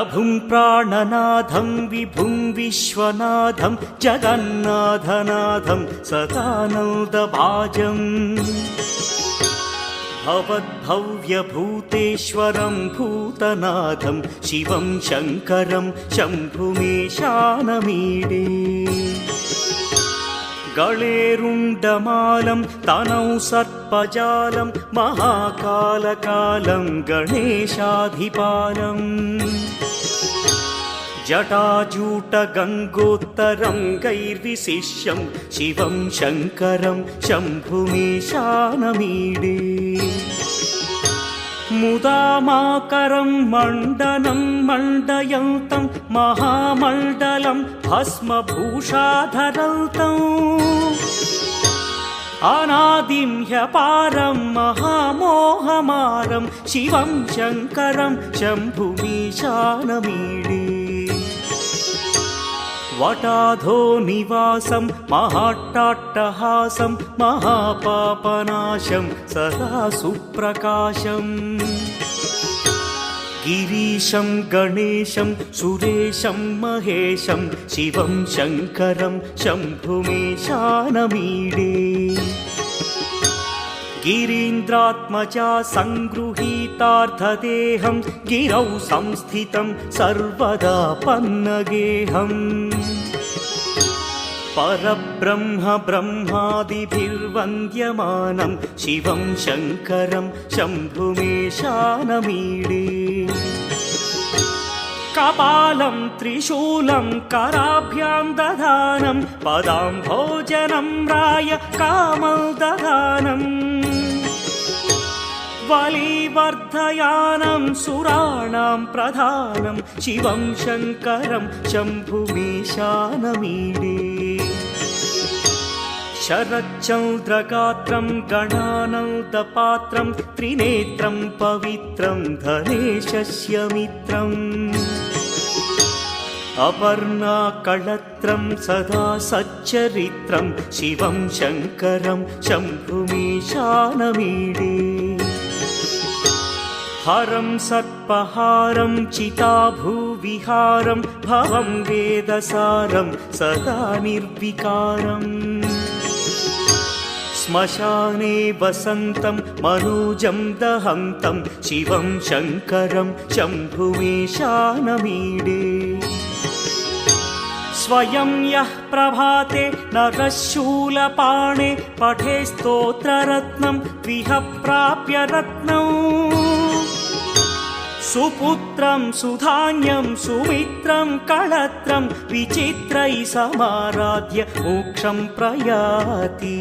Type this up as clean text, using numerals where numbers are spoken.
प्रभुं प्राणनाथं विभुं विश्वनाथं जगन्नाथनाथं सदानन्दभाजम् भवद्भव्यभूतेश्वरं भूतनाथं शिवं शङ्करं शम्भुमीशानमीडे गळेरुण्डमालं तनौ सर्पजालं महाकालकालं गणेशाधिपालम् जटाजूटगङ्गोत्तरं गैर्विशिष्यं शिवं शङ्करं शम्भुमीशानमीडे मुदामाकरं मण्डनं मण्डयन्तं महामण्डलं भस्मभूषाधरन्तम् अनादिं ह्यपारं महामोहमारं शिवं शङ्करं शम्भुमीशानमीडे वटाधो निवासं महाट्टाट्टहासं महापापनाशं सदा सुप्रकाशम् गिरीशं गणेशं सुरेशं महेशं शिवं शङ्करं शम्भुमीशानमीडे गिरीन्द्रात्मजा सङ्गृहीतार्थदेहं गिरौ संस्थितं सर्वदा पन्नगेहम् परब्रह्म ब्रह्मादिभिर्वन्द्यमानं शिवं शङ्करं शम्भुमीशानमीडे कपालं त्रिशूलं कराभ्यां दधानं पदाम्भोजनं राय कामल्दधानम् बलिवर्धयानं सुराणां प्रधानं शिवं शङ्करं शम्भुमीशानमीडे शरच्चन्द्रगात्रं गणानन्दपात्रं त्रिनेत्रं पवित्रं धनेशस्य मित्रम् अपर्णाकळत्रं सदा सच्चरित्रं शिवं शङ्करं शम्भुमीशानमीडे हरं सर्पहारं चिताभूविहारं भवं वेदसारं सदा निर्विकारम् श्मशाने वसन्तं मनोजं दहन्तं शिवं शङ्करं शम्भुमीशानमीडे स्वयं यः प्रभाते नरः शूलपाणे पठे स्तोत्ररत्नं द्विह प्राप्य रत्नम् सुपुत्रं सुधान्यं सुमित्रं कळत्रं विचित्रैः समाराध्य मोक्षं प्रयाति।